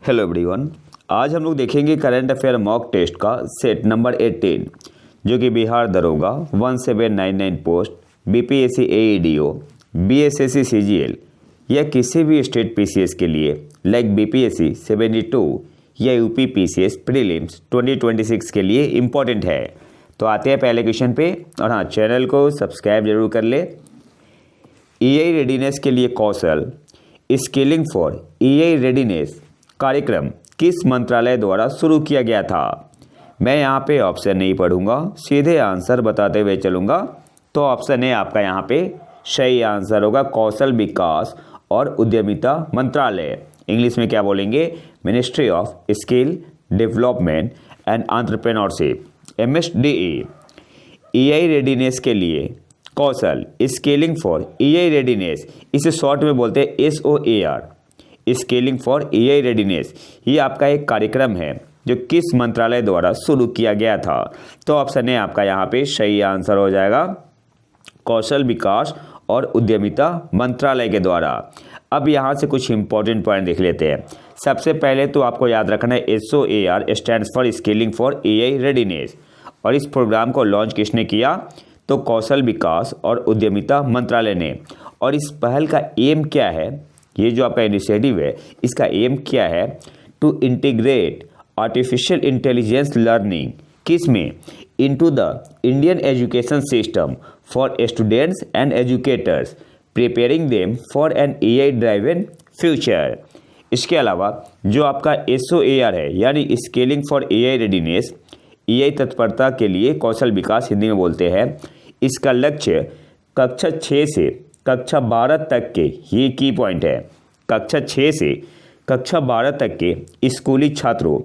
Hello everyone, आज हम लोग देखेंगे करंट अफेयर मॉक टेस्ट का सेट नंबर 18 जो कि बिहार दरोगा 1799 पोस्ट बीपीएससी एईडीओ बीएसएससी सीजीएल या किसी भी स्टेट पीसीएस के लिए लाइक बीपीएससी 72 या यूपी पीसीएस प्रीलिम्स 2026 के लिए इम्पॉर्टेंट है। तो आते हैं पहले क्वेश्चन पे। और हाँ, चैनल को सब्सक्राइब जरूर कर ले। ईआई रेडीनेस के लिए कौशल स्किलिंग फॉर ईआई रेडीनेस कार्यक्रम किस मंत्रालय द्वारा शुरू किया गया था? मैं यहाँ पे ऑप्शन नहीं पढ़ूंगा, सीधे आंसर बताते हुए चलूंगा। तो ऑप्शन ए आपका यहाँ पे सही आंसर होगा, कौशल विकास और उद्यमिता मंत्रालय। इंग्लिश में क्या बोलेंगे? Ministry of skill development and entrepreneurship, MSDE। EI readiness के लिए कौशल स्केलिंग फॉर ईआई रेडीनेस, इसे शॉर्ट में बोलते हैं SOAR, scaling for EI readiness. ये आपका एक कार्यक्रम है जो किस मंत्रालय द्वारा शुरू किया गया था? तो ऑप्शन ए आपका यहाँ पे सही आंसर हो जाएगा, कौशल विकास और उद्यमिता मंत्रालय के द्वारा। अब यहाँ से कुछ इंपॉर्टेंट पॉइंट देख लेते हैं। सबसे पहले तो आपको याद रखना है SOAR stands for scaling for EI readiness. और इस प्रोग्राम को लॉन्च किसने किया? तो कौशल विकास और उद्यमिता मंत्रालय ने। और इस पहल का एम क्या है? ये जो आपका इनिशिएटिव है, इसका एम क्या है? To integrate artificial intelligence learning किस में? Into the Indian education system for students and educators, preparing them for an AI driven future. इसके अलावा जो आपका SOAR है यानी scaling for AI readiness, AI तत्परता के लिए कौशल विकास हिंदी में बोलते हैं, इसका लक्ष्य कक्षा 6 से कक्षा 12 तक के, ये की पॉइंट है, कक्षा 6 से कक्षा 12 तक के स्कूली छात्रों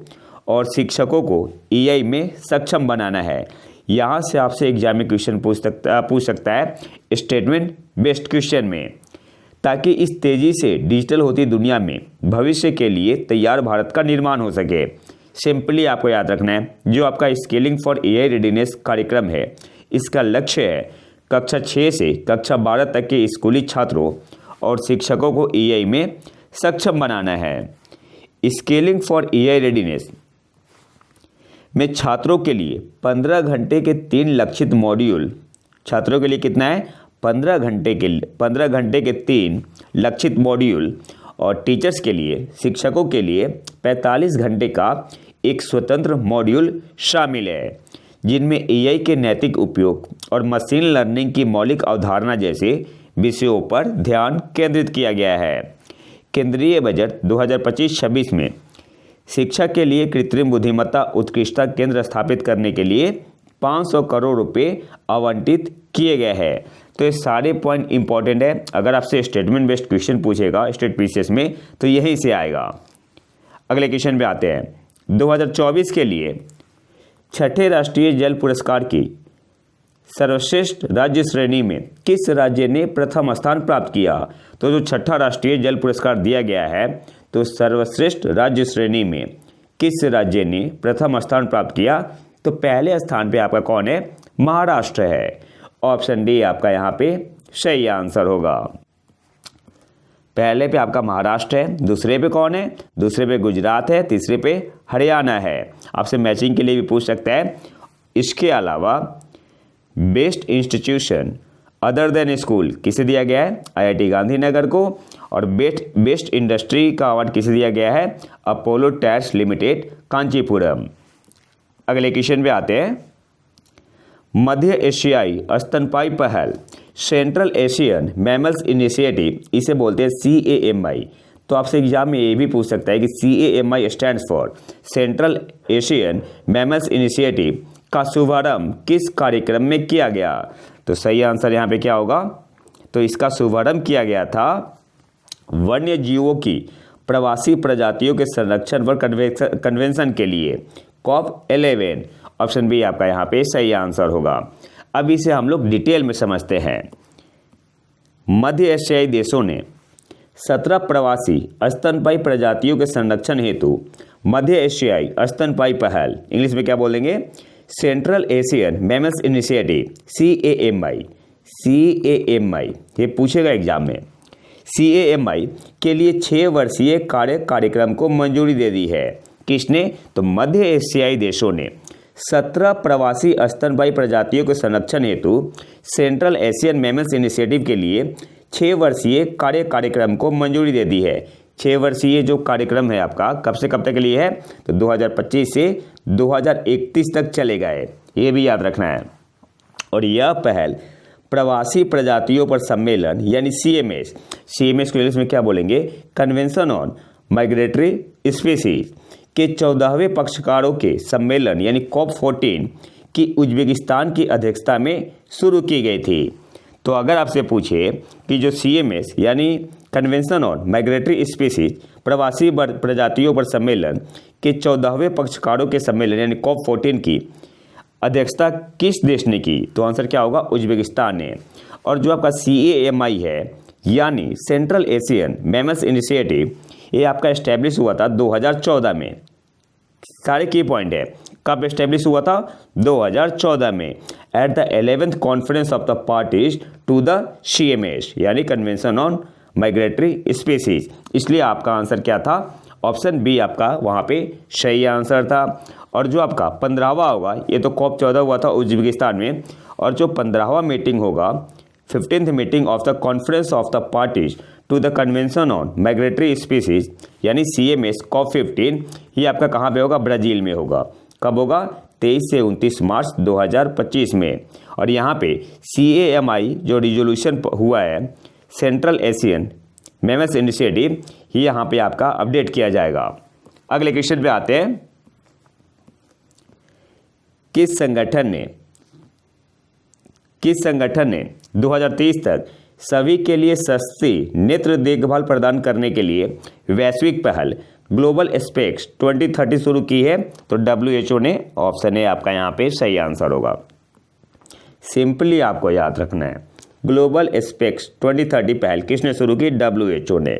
और शिक्षकों को ईआई में सक्षम बनाना है। यहाँ से आपसे एग्जाम में क्वेश्चन पूछ सकता है स्टेटमेंट बेस्ड क्वेश्चन में, ताकि इस तेज़ी से डिजिटल होती दुनिया में भविष्य के लिए तैयार भारत का निर्माण हो सके। सिंपली आपको याद रखना है, जो आपका स्केलिंग फॉर एआई रेडीनेस कार्यक्रम है, इसका लक्ष्य है कक्षा 6 से कक्षा 12 तक के स्कूली छात्रों और शिक्षकों को ईआई में सक्षम बनाना है। स्केलिंग फॉर ईआई रेडीनेस में छात्रों के लिए 15 घंटे के 3 लक्षित मॉड्यूल, छात्रों के लिए कितना है? 15 घंटे के 3 लक्षित मॉड्यूल, और टीचर्स के लिए, शिक्षकों के लिए 45 घंटे का एक स्वतंत्र मॉड्यूल शामिल है, जिनमें एआई के नैतिक उपयोग और मशीन लर्निंग की मौलिक अवधारणा जैसे विषयों पर ध्यान केंद्रित किया गया है। केंद्रीय बजट 2025-26 में शिक्षा के लिए कृत्रिम बुद्धिमत्ता उत्कृष्टता केंद्र स्थापित करने के लिए 500 करोड़ रुपए आवंटित किए गए हैं। तो ये सारे पॉइंट इंपॉर्टेंट है। अगर आपसे स्टेटमेंट बेस्ड क्वेश्चन पूछेगा स्टेट पीसीएस में तो यहीं से आएगा। अगले क्वेश्चन पे आते हैं। 2024 के लिए छठे राष्ट्रीय जल पुरस्कार की सर्वश्रेष्ठ राज्य श्रेणी में किस राज्य ने प्रथम स्थान प्राप्त किया? तो जो छठा राष्ट्रीय जल पुरस्कार दिया गया है, तो सर्वश्रेष्ठ राज्य श्रेणी में किस राज्य ने प्रथम स्थान प्राप्त किया? तो पहले स्थान पे आपका कौन है? महाराष्ट्र है। ऑप्शन डी आपका यहाँ पे सही आंसर होगा। पहले पे आपका महाराष्ट्र है, दूसरे पे कौन है? दूसरे पे गुजरात है, तीसरे पे हरियाणा है। आपसे मैचिंग के लिए भी पूछ सकता है। इसके अलावा best institution other than school किसे दिया गया है? IIT गांधीनगर को। और बेस्ट इंडस्ट्री का अवार्ड किसे दिया गया है? Apollo tyres limited Kanchipuram. अगले क्वेश्चन पे आते हैं। मध्य एशियाई स्तनपायी पहल सेंट्रल एशियन मैमल्स इनिशिएटिव, इसे बोलते हैं CAMI। तो आपसे एग्जाम में ये भी पूछ सकता है कि CAMI stands for central Asian mammals initiative का शुभारंभ किस कार्यक्रम में किया गया? तो सही आंसर यहाँ पे क्या होगा? तो इसका शुभारंभ किया गया था वन्य जीवों की प्रवासी प्रजातियों के संरक्षण पर कन्वेंशन के लिए, COP11। ऑप्शन बी आपका यहाँ पे सही आंसर होगा। अब इसे हम लोग डिटेल में समझते हैं। मध्य एशियाई देशों ने 17 प्रवासी स्तनपायी प्रजातियों के संरक्षण हेतु मध्य एशियाई स्तनपायी पहल, इंग्लिश में क्या बोलेंगे? Central Asian mammals initiative CAMI, ये पूछेगा एग्जाम में। CAMI के लिए 6 वर्षीय कार्यक्रम को मंजूरी दे दी है। किसने? तो मध्य एशियाई देशों ने 17 प्रवासी स्तनपायी प्रजातियों के संरक्षण हेतु सेंट्रल एशियन मैमल्स इनिशिएटिव के लिए 6 वर्षीय कार्यक्रम को मंजूरी दे दी है। 6 वर्षीय जो कार्यक्रम है आपका कब से कब तक के लिए है? तो 2025 से 2031 तक चलेगा है, ये भी याद रखना है। और यह पहल प्रवासी प्रजातियों पर सम्मेलन यानी CMS को इंग्लिश में क्या बोलेंगे? कन्वेंशन ऑन माइग्रेटरी स्पीसीज के 14वें पक्षकारों के सम्मेलन यानी COP14 की उज्बेकिस्तान की अध्यक्षता में शुरू की गई थी। तो अगर आपसे पूछे कि जो CMS यानी कन्वेंशन ऑन माइग्रेटरी स्पीसीज प्रवासी प्रजातियों पर सम्मेलन के 14वें पक्षकारों के सम्मेलन यानी COP14 की अध्यक्षता किस देश ने की? तो आंसर क्या होगा? उज्बेकिस्तान ने। और जो आपका CAMI है यानी सेंट्रल एशियन मैमल्स इनिशिएटिव, ये आपका एस्टेब्लिश हुआ था 2014 में। सारे की पॉइंट है, कब एस्टेब्लिश हुआ था? 2014 में at the 11th conference of the parties to the CMS यानी कन्वेंशन ऑन माइग्रेटरी स्पीसीज। इसलिए आपका आंसर क्या था? ऑप्शन बी आपका वहाँ पे सही आंसर था। और जो आपका 15वां होगा, ये तो COP14 हुआ था उज्बेकिस्तान में, और जो 15वां मीटिंग होगा 15th meeting of the conference of the parties to the convention on migratory species यानी CMS COP15, ये आपका कहाँ पे होगा? ब्राज़ील में होगा। कब होगा? 23 से 29 मार्च 2025 में। और यहाँ पे CAMI जो रिजोल्यूशन हुआ है सेंट्रल एशियन मैमल्स इनिशिएटिव, ये यहाँ पे आपका अपडेट किया जाएगा। अगले क्वेश्चन पे आते हैं। किस संगठन ने 2030 तक सभी के लिए सस्ती नेत्र देखभाल प्रदान करने के लिए वैश्विक पहल ग्लोबल एस्पेक्ट्स 2030 शुरू की है? तो WHO ने। ऑप्शन ए आपका यहाँ पे सही आंसर होगा। सिंपली आपको याद रखना है, ग्लोबल एस्पेक्ट्स 2030 पहल किसने शुरू की? WHO ने।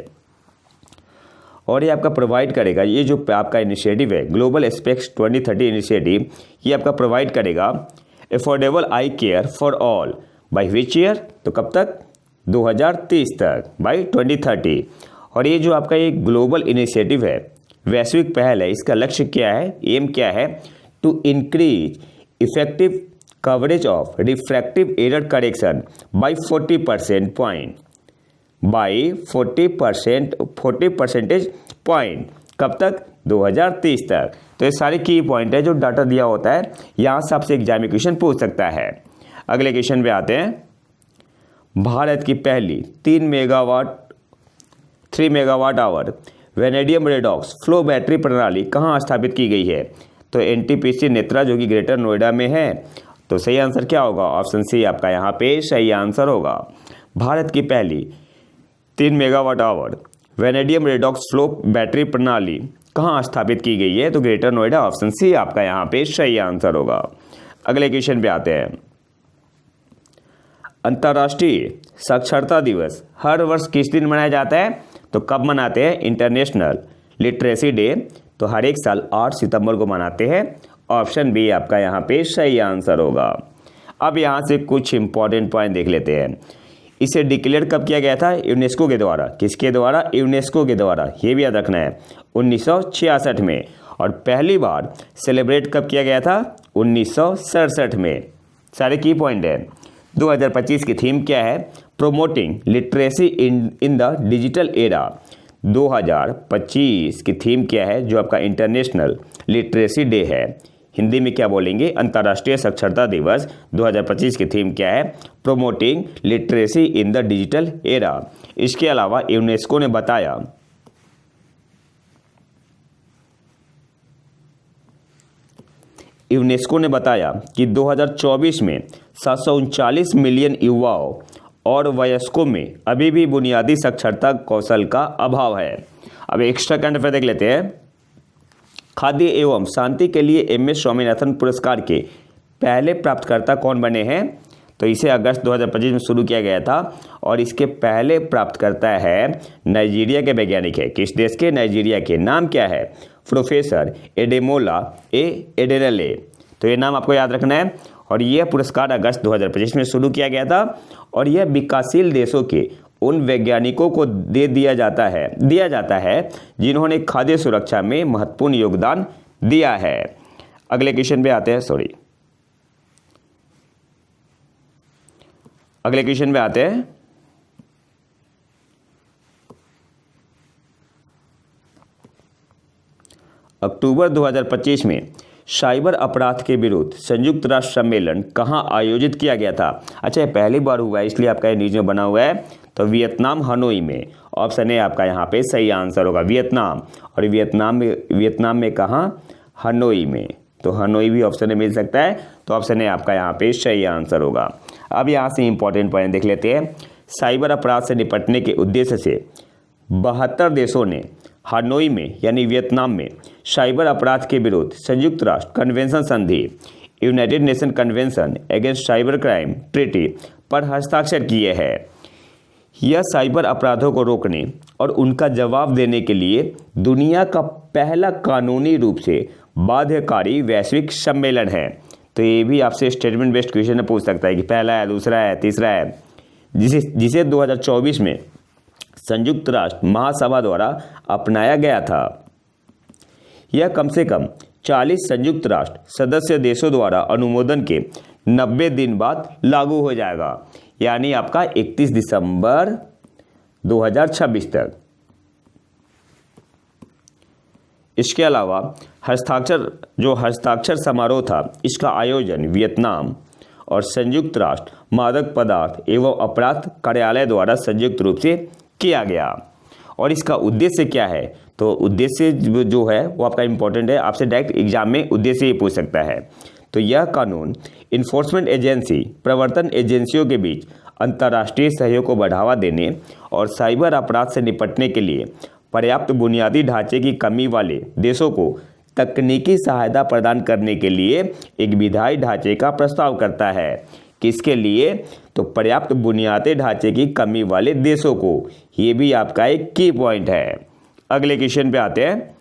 और ये आपका प्रोवाइड करेगा, ये जो आपका इनिशिएटिव है ग्लोबल एस्पेक्ट्स 2030 इनिशिएटिव, ये आपका प्रोवाइड करेगा affordable I care for all by which year? तो कब तक? 2030 तक, बाय 2030। और ये जो आपका ये ग्लोबल इनिशिएटिव है, वैश्विक पहल है, इसका लक्ष्य क्या है, एम क्या है? To increase effective coverage of refractive error correction by 40% point, by 40 percentage point. कब तक? 2030 तक। तो ये सारे की पॉइंट है जो डाटा दिया होता है, यहाँ से आपसे एग्जाम में क्वेश्चन पूछ सकता है। अगले क्वेश्चन पे आते हैं। भारत की पहली 3 megawatt hour vanadium redox flow battery प्रणाली कहाँ स्थापित की गई है? तो NTPC नेत्रा जो कि ग्रेटर नोएडा में है। तो सही आंसर क्या होगा? ऑप्शन सी आपका यहाँ पे सही आंसर होगा। भारत की पहली 3 megawatt hour vanadium redox flow battery प्रणाली कहाँ स्थापित की गई है? तो ग्रेटर नोएडा। ऑप्शन सी आपका यहाँ पे सही आंसर होगा। अगले क्वेश्चन पे आते हैं। अंतर्राष्ट्रीय साक्षरता दिवस हर वर्ष किस दिन मनाया जाता है? तो कब मनाते हैं? इंटरनेशनल लिटरेसी डे तो हर एक साल 8 सितंबर को मनाते हैं। ऑप्शन बी आपका यहाँ पे सही आंसर होगा। अब यहाँ से कुछ इंपॉर्टेंट पॉइंट देख लेते हैं। इसे डिक्लेयर कब किया गया था? यूनेस्को के द्वारा। किसके द्वारा? यूनेस्को के द्वारा। ये भी याद रखना है, 1966 में। और पहली बार सेलिब्रेट कब किया गया था? 1967 में। सारे की पॉइंट है। 2025 की थीम क्या है? Promoting literacy in the digital era. 2025 की थीम क्या है? जो आपका इंटरनेशनल लिटरेसी डे है, हिंदी में क्या बोलेंगे? अंतर्राष्ट्रीय साक्षरता दिवस 2025 की थीम क्या है? Promoting literacy in the digital era. इसके अलावा यूनेस्को ने बताया कि 2024 में 739 मिलियन युवाओं और वयस्कों में अभी भी बुनियादी साक्षरता कौशल का अभाव है। अब एक्स्ट्रा करंट अफेयर देख लेते हैं। खाद्य एवं शांति के लिए MS स्वामीनाथन पुरस्कार के पहले प्राप्तकर्ता कौन बने हैं? तो इसे अगस्त 2025 में शुरू किया गया था और इसके पहले प्राप्तकर्ता है नाइजीरिया के वैज्ञानिक है। किस देश के? नाइजीरिया के। नाम क्या है? Professor Ademola Aderele. तो ये नाम आपको याद रखना है। और यह पुरस्कार अगस्त 2025 में शुरू किया गया था और यह विकासशील देशों के उन वैज्ञानिकों को दिया जाता है जिन्होंने खाद्य सुरक्षा में महत्वपूर्ण योगदान दिया है। अगले क्वेश्चन पे आते हैं अक्टूबर 2025 में साइबर अपराध के विरुद्ध संयुक्त राष्ट्र सम्मेलन कहाँ आयोजित किया गया था? अच्छा, ये पहली बार हुआ है इसलिए आपका ये न्यूज में बना हुआ है। तो वियतनाम हनोई में, ऑप्शन ए आपका यहाँ पे सही आंसर होगा, वियतनाम। और वियतनाम में कहाँ? हनोई में। तो हनोई भी ऑप्शन ए मिल सकता है, तो ऑप्शन ए आपका यहाँ पे सही आंसर होगा। अब यहाँ से इंपॉर्टेंट पॉइंट देख लेते हैं। साइबर अपराध से निपटने के उद्देश्य से 72 देशों ने हनोई में यानी वियतनाम में साइबर अपराध के विरुद्ध संयुक्त राष्ट्र कन्वेंशन संधि, United nation convention against cyber crime treaty पर हस्ताक्षर किए हैं। यह साइबर अपराधों को रोकने और उनका जवाब देने के लिए दुनिया का पहला कानूनी रूप से बाध्यकारी वैश्विक सम्मेलन है। तो ये भी आपसे स्टेटमेंट बेस्ड क्वेश्चन पूछ सकता है कि पहला है, दूसरा है, तीसरा है, जिसे 2024 में संयुक्त राष्ट्र महासभा द्वारा अपनाया गया था। यह कम से कम 40 संयुक्त राष्ट्र सदस्य देशों द्वारा अनुमोदन के 90 दिन बाद लागू हो जाएगा, यानी आपका 31 दिसंबर 2026 तक। इसके अलावा हस्ताक्षर समारोह था, इसका आयोजन वियतनाम और संयुक्त राष्ट्र मादक पदार्थ एवं अपराध कार्यालय द्वारा संयुक्त रूप से किया गया। और इसका उद्देश्य क्या है? तो उद्देश्य जो है वो आपका इंपॉर्टेंट है, आपसे डायरेक्ट एग्जाम में उद्देश्य ही पूछ सकता है। तो यह कानून इन्फोर्समेंट एजेंसी, प्रवर्तन एजेंसियों के बीच अंतर्राष्ट्रीय सहयोग को बढ़ावा देने और साइबर अपराध से निपटने के लिए पर्याप्त बुनियादी ढांचे की कमी वाले देशों को तकनीकी सहायता प्रदान करने के लिए एक विधायी ढांचे का प्रस्ताव करता है। किसके लिए? तो पर्याप्त बुनियादी ढांचे की कमी वाले देशों को। ये भी आपका एक की पॉइंट है। अगले क्वेश्चन पे आते हैं।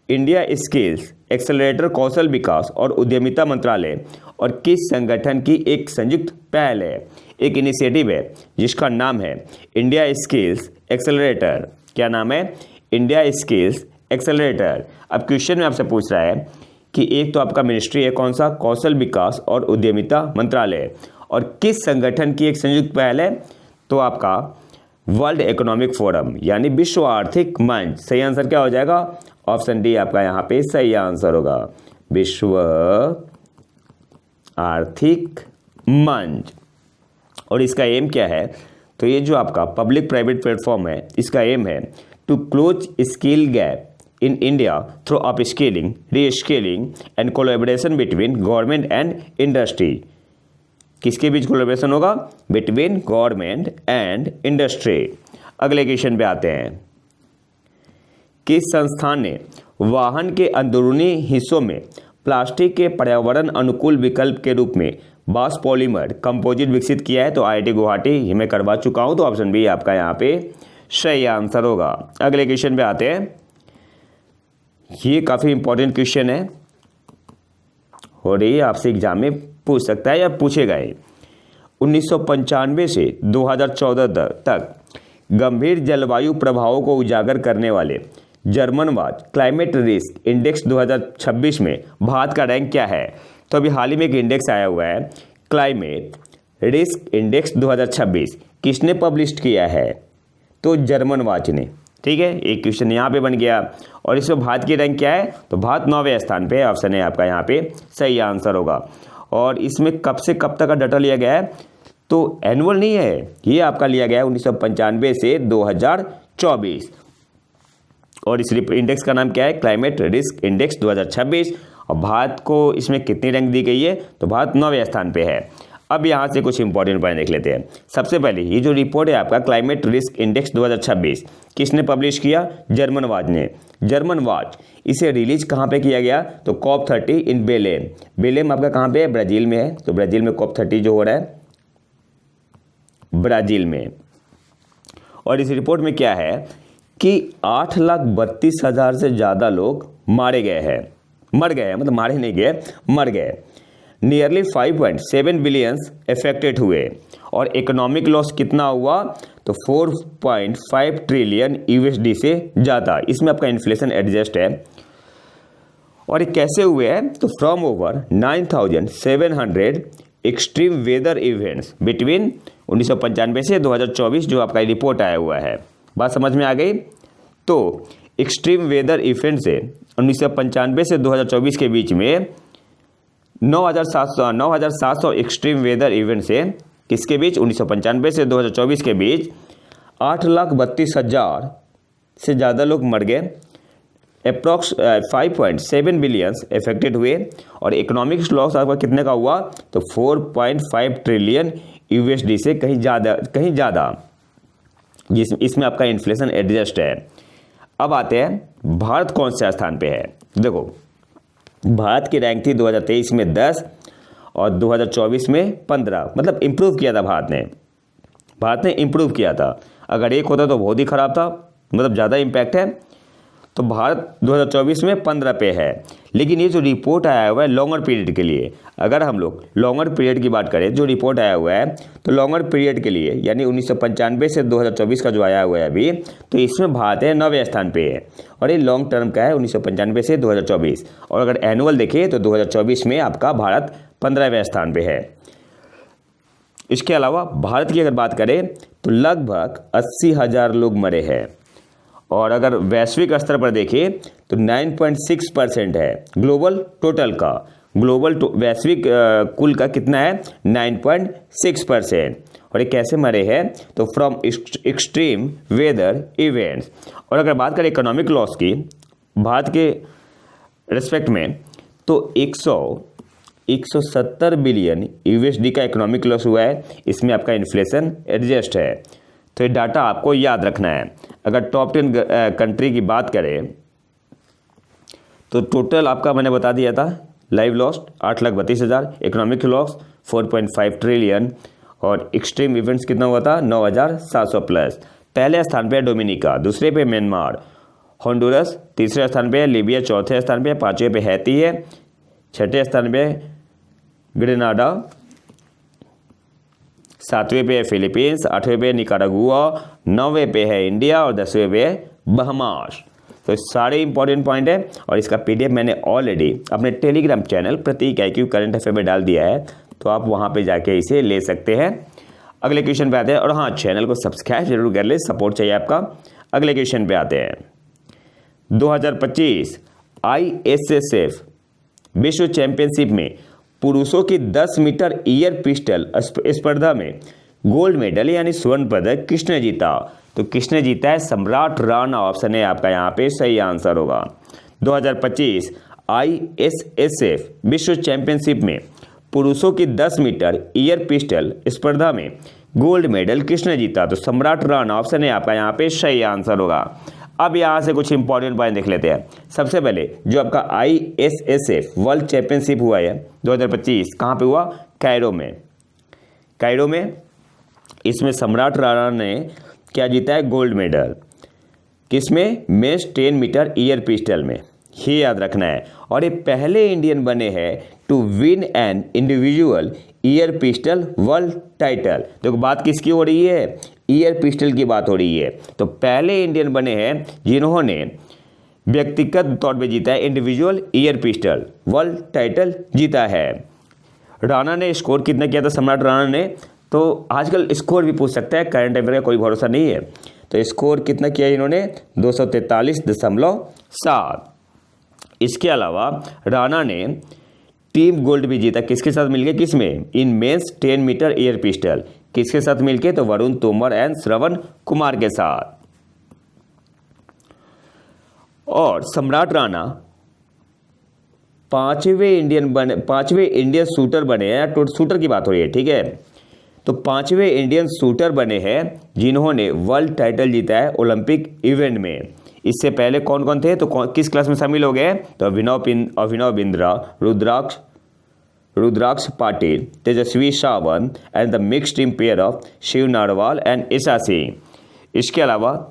इंडिया स्किल्स एक्सेलरेटर कौशल विकास और उद्यमिता मंत्रालय और किस संगठन की एक संयुक्त पहल है, एक इनिशिएटिव है जिसका नाम है इंडिया स्किल्स एक्सेलरेटर। क्या नाम है? India skills accelerator. अब क्वेश्चन में आपसे पूछ रहा है कि एक तो आपका मिनिस्ट्री है, कौन सा? कौशल विकास और उद्यमिता मंत्रालय। और किस संगठन की एक संयुक्त पहल है? तो आपका वर्ल्ड इकोनॉमिक फोरम यानी विश्व आर्थिक मंच। सही आंसर क्या हो जाएगा? ऑप्शन डी आपका यहाँ पे सही आंसर होगा, विश्व आर्थिक मंच। और इसका एम क्या है? तो ये जो आपका पब्लिक प्राइवेट प्लेटफॉर्म है, इसका एम है to close skill gap in India through upskilling, reskilling and collaboration between government and industry। किसके बीच कोलैबोरेशन होगा? Between government and industry. अगले क्वेश्चन पे आते हैं। किस संस्थान ने वाहन के अंदरूनी हिस्सों में प्लास्टिक के पर्यावरण अनुकूल विकल्प के रूप में बास पॉलीमर कंपोजिट विकसित किया है? तो IIT गुवाहाटी, मैं करवा चुका हूं, तो ऑप्शन बी आपका यहाँ पे सही आंसर होगा। अगले क्वेश्चन पे आते हैं। ये काफ़ी इंपॉर्टेंट क्वेश्चन है और ये आपसे एग्जाम में पूछ सकता है या पूछेगा ही। 1995 से 2014 तक गंभीर जलवायु प्रभावों को उजागर करने वाले German watch climate risk index 2026 में भारत का रैंक क्या है? तो अभी हाल ही में एक इंडेक्स आया हुआ है, क्लाइमेट रिस्क इंडेक्स 2026। किसने पब्लिश किया है? तो जर्मन वाच ने। ठीक है, एक क्वेश्चन यहाँ पे बन गया। और इसमें भारत की रैंक क्या है? तो भारत 9वें स्थान पे है। ऑप्शन है आपका यहाँ पे सही आंसर होगा। और इसमें कब से कब तक का डाटा लिया गया है? तो एनुअल नहीं है, ये आपका लिया गया है 1995 से 2024। और इस इंडेक्स का नाम क्या है? Climate risk index 2026। और भारत को इसमें कितनी रैंक दी गई है? तो भारत 9वें स्थान पे है। अब यहाँ से कुछ इंपॉर्टेंट पॉइंट देख लेते हैं। सबसे पहले ये जो रिपोर्ट है आपका क्लाइमेट रिस्क इंडेक्स 2026 किसने पब्लिश किया? जर्मन वाच ने। जर्मन वाच इसे रिलीज कहाँ पे किया गया? तो COP30 इन बेलेम। बेलेम आपका कहाँ पे है? ब्राज़ील में है। तो ब्राज़ील में COP30 जो हो रहा है ब्राज़ील में। और इस रिपोर्ट में क्या है कि 8,32,000 से ज़्यादा लोग मारे गए हैं, मर गए हैं, मतलब मारे नहीं गए, मर गए। नियरली 5.7 बिलियंस अफेक्टेड हुए। और इकोनॉमिक लॉस कितना हुआ? तो 4.5 ट्रिलियन यूएसडी से ज़्यादा। इसमें आपका इन्फ्लेशन एडजस्ट है। और ये कैसे हुए हैं? तो from over 9,700 extreme weather events between 1995 से 2024 जो आपका रिपोर्ट आया हुआ है। बात समझ में आ गई? तो एक्सट्रीम वेदर इवेंट से 1995 से 2024 के बीच में 9,700 एक्सट्रीम वेदर इवेंट से किसके बीच? 1995 से 2024 के बीच 8,32,000 से ज़्यादा लोग मर गए। अप्रॉक्स 5.7 बिलियंस इफेक्टेड हुए। और इकोनॉमिक लॉस आपका कितने का हुआ? तो 4.5 ट्रिलियन यूएसडी से कहीं ज़्यादा इसमें आपका इन्फ्लेशन एडजस्ट है। अब आते हैं भारत कौन से स्थान पे है। देखो, भारत की रैंक थी 2023 में 10 और 2024 में 15, मतलब इम्प्रूव किया था भारत ने इम्प्रूव किया था। अगर एक होता तो बहुत ही ख़राब था, मतलब ज़्यादा इम्पैक्ट है। तो भारत 2024 में 15 पे है। लेकिन ये जो रिपोर्ट आया हुआ है लॉन्गर पीरियड के लिए, अगर हम लोग लॉन्गर पीरियड की बात करें, जो रिपोर्ट आया हुआ है तो लॉन्गर पीरियड के लिए यानी 1995 से 2024 का जो आया हुआ है अभी, तो इसमें भारत है 9वें स्थान पे है। और ये लॉन्ग टर्म का है 1995 से 2024। और अगर एनुअल देखें तो 2024 में आपका भारत 15वें स्थान पे है। इसके अलावा भारत की अगर बात करें तो लगभग 80,000 लोग मरे हैं। और अगर वैश्विक स्तर पर देखें तो 9.6% है ग्लोबल टोटल का। वैश्विक कुल का कितना है? 9.6%। और ये कैसे मरे हैं? तो फ्रॉम एक्सट्रीम वेदर इवेंट्स। और अगर बात करें इकोनॉमिक लॉस की भारत के रिस्पेक्ट में, तो 170 बिलियन यूएसडी का इकोनॉमिक लॉस हुआ है। इसमें आपका इन्फ्लेशन एडजस्ट है। तो ये डाटा आपको याद रखना है। अगर टॉप 10 कंट्री की बात करें तो टोटल आपका मैंने बता दिया था live loss 8,32,000, economic loss 4.5 trillion और एक्सट्रीम इवेंट्स कितना हुआ था? 9,700 प्लस। पहले स्थान पे है डोमिनिका, दूसरे पे म्यांमार, होंडुरस, तीसरे स्थान पे है लीबिया, चौथे स्थान पे, पाँचवें पे हैती है, छठे स्थान पे ग्रेनाडा, सातवें पे है फिलीपींस, आठवें पे निकारागुआ, 9वें पे है इंडिया और 10वें पे है बहामास। तो सारे इंपॉर्टेंट पॉइंट है। और इसका पीडीएफ मैंने ऑलरेडी अपने टेलीग्राम चैनल प्रतीक IQ करंट अफेयर में डाल दिया है, तो आप वहां पे जाके इसे ले सकते हैं। अगले क्वेश्चन पे आते हैं। और हाँ, चैनल को सब्सक्राइब जरूर कर ले, सपोर्ट चाहिए आपका। अगले क्वेश्चन पे आते हैं। 2025 ISSF विश्व चैंपियनशिप में पुरुषों की 10 मीटर एयर पिस्टल स्पर्धा में गोल्ड मेडल यानी स्वर्ण पदक किसने जीता? तो किसने जीता है? सम्राट राणा ऑप्शन है आपका यहाँ पे सही आंसर होगा। 2025 ISSF विश्व चैंपियनशिप में पुरुषों की 10 मीटर एयर पिस्टल स्पर्धा में गोल्ड मेडल किसने जीता? तो सम्राट राणा ऑप्शन है आपका यहाँ पे सही आंसर होगा। अब यहाँ से कुछ इंपॉर्टेंट पॉइंट देख लेते हैं। सबसे पहले जो आपका ISSF वर्ल्ड चैंपियनशिप हुआ है 2025 कहाँ पे हुआ? कायरो में। इसमें सम्राट राणा ने क्या जीता है? Gold medal. किसमें? मेंस 10 मीटर एयर पिस्टल में, ये याद रखना है। और ये पहले इंडियन बने हैं to win an individual air pistol world title. देखो बात किसकी हो रही है? एयर पिस्टल की बात हो रही है। तो पहले इंडियन बने हैं जिन्होंने व्यक्तिगत तौर पे जीता है individual air pistol world title जीता है। राणा ने स्कोर कितना किया था? सम्राट राणा ने, तो आजकल स्कोर भी पूछ सकता है, करंट अफेयर का कोई भरोसा नहीं है। तो स्कोर कितना किया इन्होंने? 243.7। इसके अलावा राणा ने टीम गोल्ड भी जीता। किसके साथ मिलके? किसमें? In men's 10 metre air pistol. किसके साथ मिलके? तो वरुण तोमर एंड श्रवण कुमार के साथ। और सम्राट राणा पांचवें इंडियन शूटर बने हैं। शूटर की बात हो रही है, ठीक है। तो पांचवें इंडियन शूटर बने हैं जिन्होंने वर्ल्ड टाइटल जीता है ओलंपिक इवेंट में। इससे पहले कौन कौन थे? तो किस क्लास में शामिल हो गए? तो Abhinav Bindra, Rudraksh Patil, Tejaswi Sawant and the mix team pair of Shiv Narwal and Esha Singh. इसके अलावा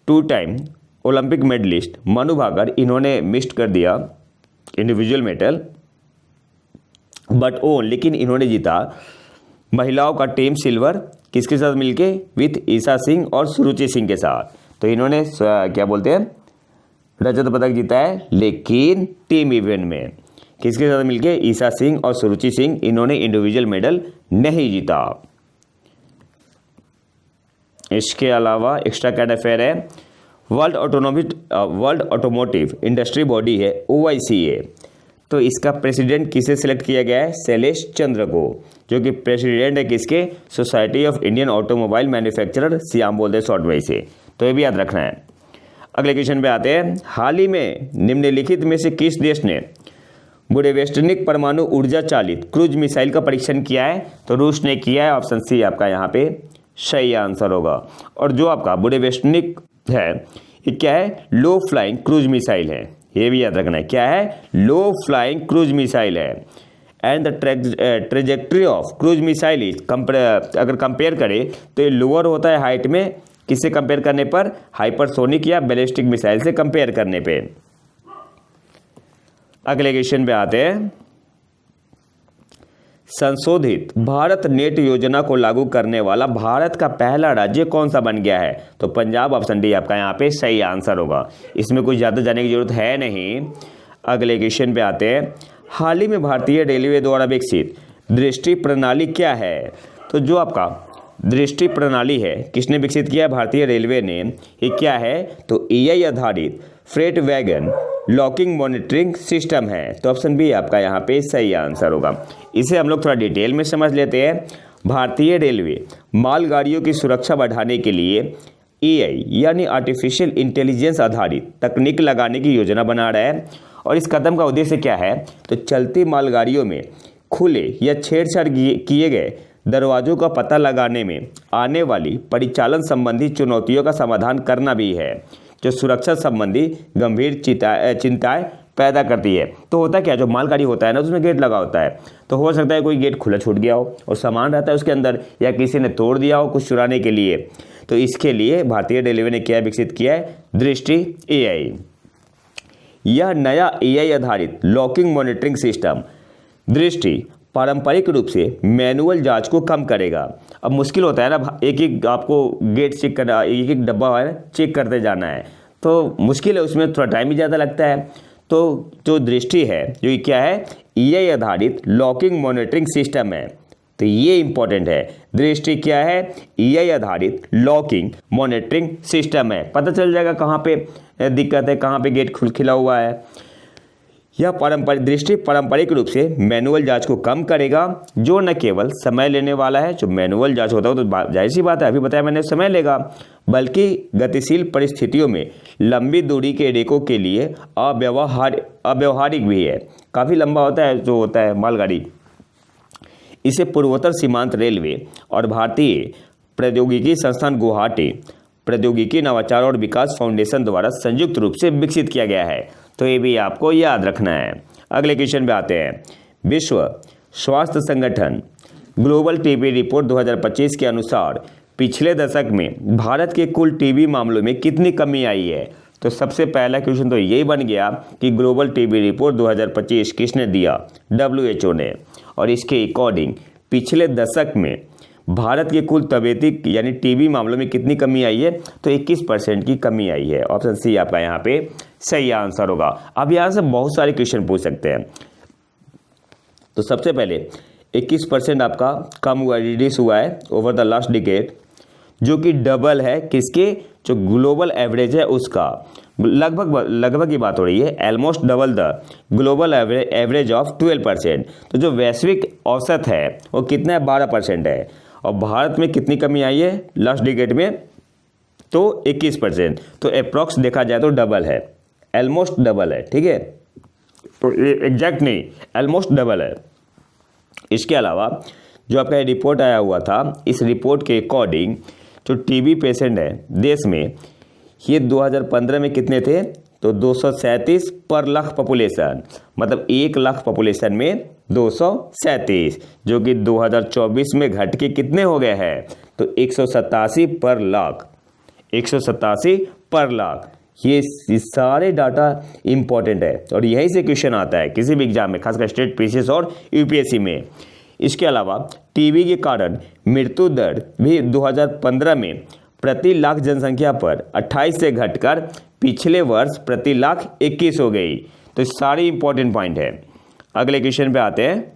2 time Olympic medallist Manu Bhaker, इन्होंने मिस कर दिया इंडिविजुअल मेडल लेकिन इन्होंने जीता महिलाओं का टीम सिल्वर किसके साथ मिलके? विथ ईशा सिंह और सुरुचि सिंह के साथ। तो इन्होंने क्या बोलते हैं, रजत पदक जीता है, लेकिन टीम इवेंट में किसके साथ मिलके? ईशा सिंह और सुरुचि सिंह। इन्होंने इंडिविजुअल मेडल नहीं जीता। इसके अलावा एक्स्ट्रा करंट अफेयर है, वर्ल्ड ऑटोमोटिव इंडस्ट्री बॉडी है OICA, तो इसका प्रेसिडेंट किसे सिलेक्ट किया गया है? शैलेश चंद्र को, जो कि प्रेसिडेंट है किसके? Society of Indian automobile manufacturer, SIAM बोलते हैं शॉर्ट में इसे। तो ये भी याद रखना है। अगले क्वेश्चन पे आते हैं। हाल ही में निम्नलिखित में से किस देश ने बुडेपेस्ट परमाणु ऊर्जा चालित क्रूज मिसाइल का परीक्षण किया है? तो रूस ने किया है। ऑप्शन सी आपका यहाँ पे सही आंसर होगा। और जो आपका बुडेपेस्ट है ये क्या है? लो फ्लाइंग क्रूज मिसाइल है, ये भी याद रखना है। क्या है? लो फ्लाइंग क्रूज मिसाइल है। And the trajectory of cruise missile is अगर कंपेयर करें तो ये लोअर होता है हाइट में, किससे कंपेयर करने पर? हाइपरसोनिक या बैलिस्टिक मिसाइल से कंपेयर करने पे। अगले क्वेश्चन पे आते हैं। संशोधित भारत नेट योजना को लागू करने वाला भारत का पहला राज्य कौन सा बन गया है? तो पंजाब। ऑप्शन डी आपका यहाँ पे सही आंसर होगा। इसमें कुछ ज़्यादा जाने की जरूरत है नहीं। अगले क्वेश्चन पे आते हैं। हाल ही में भारतीय रेलवे द्वारा विकसित दृष्टि प्रणाली क्या है? तो जो आपका दृष्टि प्रणाली है किसने विकसित किया? भारतीय रेलवे ने। ये क्या है? तो AI आधारित freight wagon locking monitoring system है। तो ऑप्शन बी आपका यहाँ पे सही आंसर होगा। इसे हम लोग थोड़ा डिटेल में समझ लेते हैं। भारतीय रेलवे मालगाड़ियों की सुरक्षा बढ़ाने के लिए AI यानी आर्टिफिशियल इंटेलिजेंस आधारित तकनीक लगाने की योजना बना रहा है। और इस कदम का उद्देश्य क्या है? तो चलती मालगाड़ियों में खुले या छेड़छाड़ किए गए दरवाजों का पता लगाने में आने वाली परिचालन संबंधी चुनौतियों का समाधान करना भी है, जो सुरक्षा संबंधी गंभीर चिंताएं पैदा करती है। तो होता क्या, जो मालगाड़ी होता है ना उसमें गेट लगा होता है, तो हो सकता है कोई गेट खुला छूट गया हो और सामान रहता है उसके अंदर, या किसी ने तोड़ दिया हो कुछ चुराने के लिए। तो इसके लिए भारतीय रेलवे ने क्या विकसित किया है? दृष्टि AI। यह नया AI आधारित लॉकिंग मॉनिटरिंग सिस्टम दृष्टि पारंपरिक रूप से मैनुअल जांच को कम करेगा। अब मुश्किल होता है ना, एक एक आपको गेट चेक करना, एक एक डब्बा है चेक करते जाना है, तो मुश्किल है, उसमें थोड़ा टाइम भी ज़्यादा लगता है। तो जो दृष्टि है जो क्या है? AI आधारित लॉकिंग मॉनिटरिंग सिस्टम है। तो ये इंपॉर्टेंट है। दृष्टि क्या है? AI आधारित लॉकिंग मॉनिटरिंग सिस्टम है। पता चल जाएगा कहाँ पे दिक्कत है, कहाँ पे गेट खिला हुआ है। यह दृष्टि पारंपरिक रूप से मैनुअल जांच को कम करेगा, जो न केवल समय लेने वाला है, जो मैनुअल जांच होता है तो जाहिर सी बात है, अभी बताया मैंने, समय लेगा, बल्कि गतिशील परिस्थितियों में लंबी दूरी के रेकों के लिए अव्यवहारिक भी है। काफ़ी लंबा होता है जो होता है मालगाड़ी। इसे पूर्वोत्तर सीमांत रेलवे और भारतीय प्रौद्योगिकी संस्थान गुवाहाटी प्रौद्योगिकी नवाचार और विकास फाउंडेशन द्वारा संयुक्त रूप से विकसित किया गया है। तो ये भी आपको याद रखना है। अगले क्वेश्चन पे आते हैं। विश्व स्वास्थ्य संगठन ग्लोबल टीबी रिपोर्ट 2025 के अनुसार पिछले दशक में भारत के कुल टीबी मामलों में कितनी कमी आई है? तो सबसे पहला क्वेश्चन तो यही बन गया कि ग्लोबल टीबी रिपोर्ट 2025 किसने दिया? WHO ने। और इसके अकॉर्डिंग पिछले दशक में भारत के कुल तबीयती यानी टीबी मामलों में कितनी कमी आई है? तो 21% की कमी आई है। ऑप्शन सी आपका यहाँ पे सही आंसर होगा। अब यहाँ से बहुत सारे क्वेश्चन पूछ सकते हैं। तो सबसे पहले 21% आपका कम हुआ, रिड्यूस हुआ है ओवर द लास्ट डिकेड, जो कि डबल है किसके? जो ग्लोबल एवरेज है उसका। लगभग की बात हो रही है, almost double the global average of 12%। तो जो वैश्विक औसत है वो कितना है? 12% है। और भारत में कितनी कमी आई है लास्ट डिकेड में? तो 21%। तो अप्रॉक्स देखा जाए तो डबल है, ऑलमोस्ट डबल है, ठीक है, तो एग्जैक्ट नहीं, ऑलमोस्ट डबल है। इसके अलावा जो आपका रिपोर्ट आया हुआ था, इस रिपोर्ट के अकॉर्डिंग जो टीबी पेशेंट है देश में, ये 2015 में कितने थे? तो 237 पर लाख पॉपुलेशन, मतलब 1 लाख पॉपुलेशन में 237, जो कि 2024 में घट के कितने हो गए हैं? तो 187 पर लाख, 187 पर लाख। ये सारे डाटा इंपॉर्टेंट है और यहीं से क्वेश्चन आता है किसी भी एग्जाम में, खासकर स्टेट PCS और UPSC में। इसके अलावा टीबी के कारण मृत्यु दर भी 2015 में प्रति लाख जनसंख्या पर 28 से घटकर पिछले वर्ष प्रति लाख 21 हो गई। तो सारी इंपॉर्टेंट पॉइंट है। अगले क्वेश्चन पे आते हैं।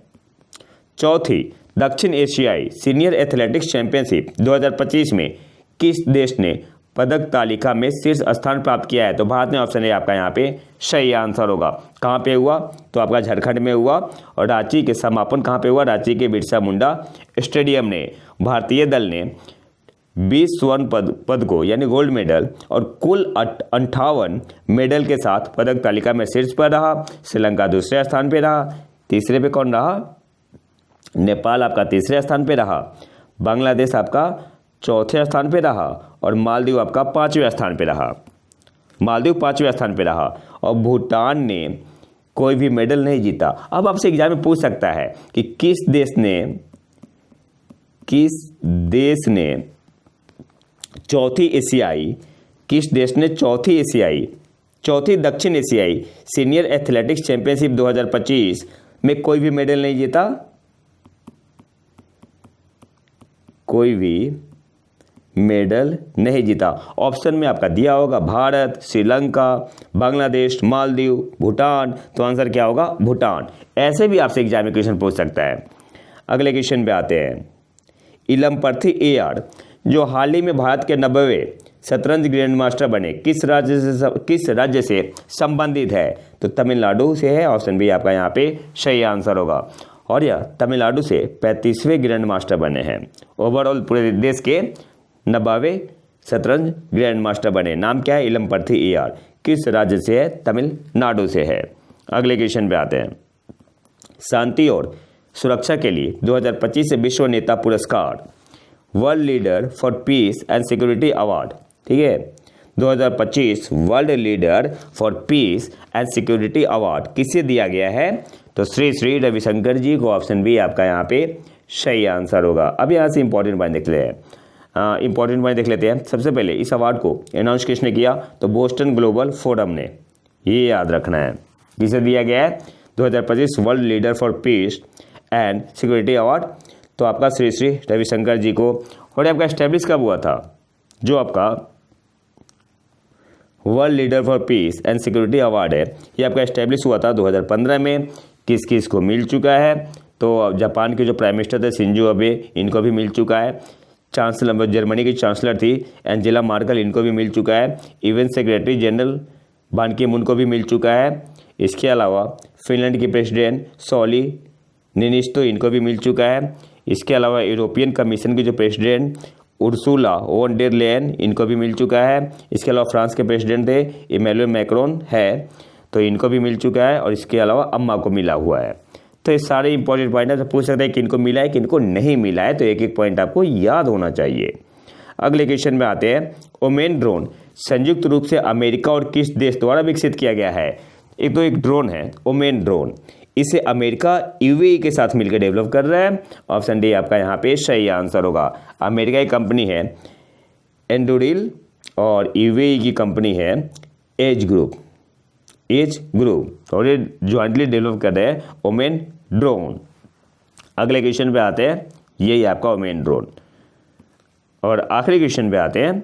चौथी दक्षिण एशियाई सीनियर एथलेटिक्स चैंपियनशिप 2025 में किस देश ने पदक तालिका में शीर्ष स्थान प्राप्त किया है? तो भारत ने ऑप्शन है आपका यहाँ पे सही आंसर होगा। कहाँ पे हुआ? तो आपका झारखंड में हुआ। और रांची के समापन कहाँ पे हुआ? रांची के बिरसा मुंडा स्टेडियम ने। भारतीय दल ने 20 स्वर्ण पदकों यानी गोल्ड मेडल और कुल 58 मेडल के साथ पदक तालिका में शीर्ष पर रहा। श्रीलंका दूसरे स्थान पे रहा। तीसरे पे कौन रहा? नेपाल आपका तीसरे स्थान पे रहा। बांग्लादेश आपका चौथे स्थान पे रहा और मालदीव आपका 5वें स्थान पे रहा। मालदीव 5वें स्थान पे रहा और भूटान ने कोई भी मेडल नहीं जीता। अब आपसे एग्जाम में पूछ सकता है कि किस देश ने चौथी दक्षिण एशियाई सीनियर एथलेटिक्स चैंपियनशिप 2025 में कोई भी मेडल नहीं जीता? कोई भी मेडल नहीं जीता। ऑप्शन में आपका दिया होगा भारत, श्रीलंका, बांग्लादेश, मालदीव, भूटान। तो आंसर क्या होगा? भूटान। ऐसे भी आपसे एग्जाम में क्वेश्चन पूछ सकता है। अगले क्वेश्चन पे आते हैं। इलमपर्थी एआर जो हाल ही में भारत के 90वें शतरंज ग्रैंड मास्टर बने किस राज्य से संबंधित है? तो तमिलनाडु से है। ऑप्शन बी आपका यहाँ पे सही आंसर होगा। और यह तमिलनाडु से 35वें ग्रैंड मास्टर बने हैं। ओवरऑल पूरे देश के 90वें शतरंज ग्रैंड मास्टर बने। नाम क्या है? इलमपर्थी एआर। किस राज्य से है? तमिलनाडु से है। अगले क्वेश्चन पे आते हैं। शांति और सुरक्षा के लिए 2025 से विश्व नेता पुरस्कार world leader for piece and security award, ठीक है, 2025 world leader for piece and security award किसे दिया गया है? तो श्री श्री रविशंकर जी को। ऑप्शन बी आपका यहाँ पे सही आंसर होगा। अब यहाँ से इंपॉर्टेंट पॉइंट देख लेते हैं। सबसे पहले इस अवार्ड को अनाउंस किसने किया? तो बोस्टन ग्लोबल फोरम ने। ये याद रखना है किसे दिया गया है? 2025 world leader for piece and security award तो आपका श्री श्री रविशंकर जी को। और आपका एस्टेब्लिश कब हुआ था? जो आपका world leader for piece and security award है ये आपका एस्टेब्लिश हुआ था 2015 में। किस किस को मिल चुका है? तो जापान के जो प्राइम मिनिस्टर थे शिंजो अबे, इनको भी मिल चुका है। चांसलर जर्मनी की चांसलर थी एंजेला मार्केल, इनको भी मिल चुका है। इवन सेक्रेटरी जनरल बान की मून को भी मिल चुका है। इसके अलावा फिनलैंड की प्रेसिडेंट सॉली निनिस्टो, इनको भी मिल चुका है। इसके अलावा यूरोपियन कमीशन की जो president Ursula von der Leyen, इनको भी मिल चुका है। इसके अलावा फ्रांस के प्रेसिडेंट थे इमैनुअल मैक्रोन है, तो इनको भी मिल चुका है। और इसके अलावा अम्मा को मिला हुआ है। तो ये सारे इंपॉर्टेंट पॉइंट है। तो पूछ सकते हैं किनको मिला है किनको नहीं मिला है, तो एक एक पॉइंट आपको याद होना चाहिए। अगले क्वेश्चन में आते हैं। ओमेन ड्रोन संयुक्त रूप से अमेरिका और किस देश द्वारा विकसित किया गया है? एक ड्रोन है ओमेन ड्रोन, इसे अमेरिका यूएई के साथ मिलकर डेवलप कर रहा है। ऑप्शन डी आपका यहाँ पे सही आंसर होगा। अमेरिका की कंपनी है एंड्रोडिल और यूएई की कंपनी है एज ग्रुप और ये ज्वाइंटली डेवलप कर रहे हैं ओमेन ड्रोन। अगले क्वेश्चन पे आते हैं। यही आपका ओमेन ड्रोन। और आखिरी क्वेश्चन पे आते हैं।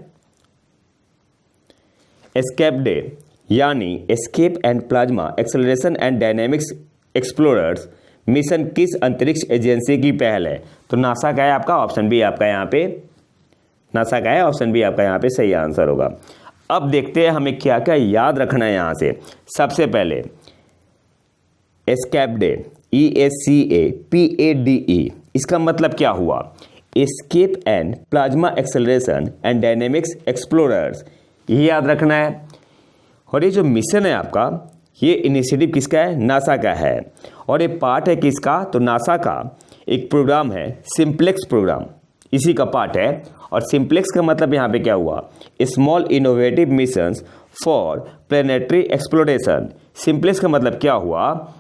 एस्केप डे यानी escape and plasma acceleration and dynamics explorers mission किस अंतरिक्ष एजेंसी की पहल है? तो नासा का है आपका। ऑप्शन बी आपका यहाँ पे नासा का है। ऑप्शन बी आपका यहाँ पे सही आंसर होगा। अब देखते हैं हमें क्या क्या याद रखना है यहाँ से। सबसे पहले एस्केप डे ESCAPADE, इसका मतलब क्या हुआ? Escape and plasma acceleration and dynamics explorers, ये याद रखना है। और ये जो मिशन है आपका, ये इनिशिएटिव किसका है? नासा का है। और ये पार्ट है किसका? तो नासा का एक प्रोग्राम है सिंप्लेक्स प्रोग्राम, इसी का पार्ट है। और सिंप्लेक्स का मतलब यहाँ पे क्या हुआ? Small innovative missions for planetary exploration. SIMPLEX का मतलब क्या हुआ?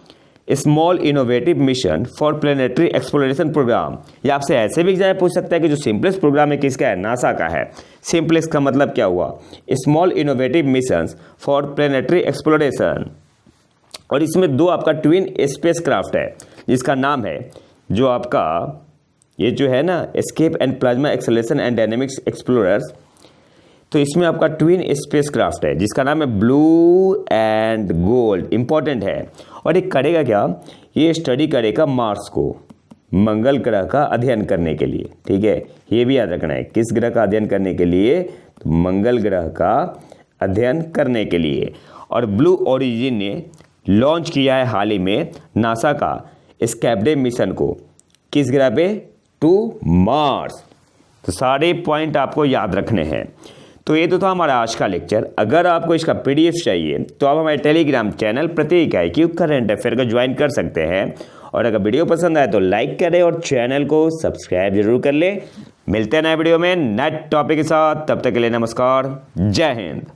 Small innovative mission for planetary exploration programme. या आपसे ऐसे भी एग्जाम पूछ सकता है कि जो सिंप्लेक्स प्रोग्राम है किसका है? नासा का है। सिंप्लेक्स का मतलब क्या हुआ? Small innovative missions for planetary exploration. और इसमें दो आपका ट्विन स्पेस क्राफ्ट है जिसका नाम है जो आपका ये जो है ना escape and plasma acceleration and dynamics explorers, तो इसमें आपका ट्विन स्पेसक्राफ्ट है जिसका नाम है ब्लू एंड गोल्ड, इंपॉर्टेंट है। और ये करेगा क्या, ये स्टडी करेगा मार्स को, मंगल ग्रह का अध्ययन करने के लिए। ठीक है, ये भी याद रखना है, किस ग्रह का अध्ययन करने के लिए, तो मंगल ग्रह का अध्ययन करने के लिए। और ब्लू ओरिजिन ने लॉन्च किया है हाल ही में नासा का एस्केप मिशन को, किस ग्रह पे, टू मार्स। तो सारे पॉइंट आपको याद रखने हैं। तो ये तो था हमारा आज का लेक्चर। अगर आपको इसका पीडीएफ चाहिए तो आप हमारे टेलीग्राम चैनल प्रति इकाई क्यों करंट अफेयर को ज्वाइन कर सकते हैं। और अगर वीडियो पसंद आए तो लाइक करें और चैनल को सब्सक्राइब जरूर कर ले। मिलते हैं नए वीडियो में नए टॉपिक के साथ, तब तक के लिए नमस्कार, जय हिंद।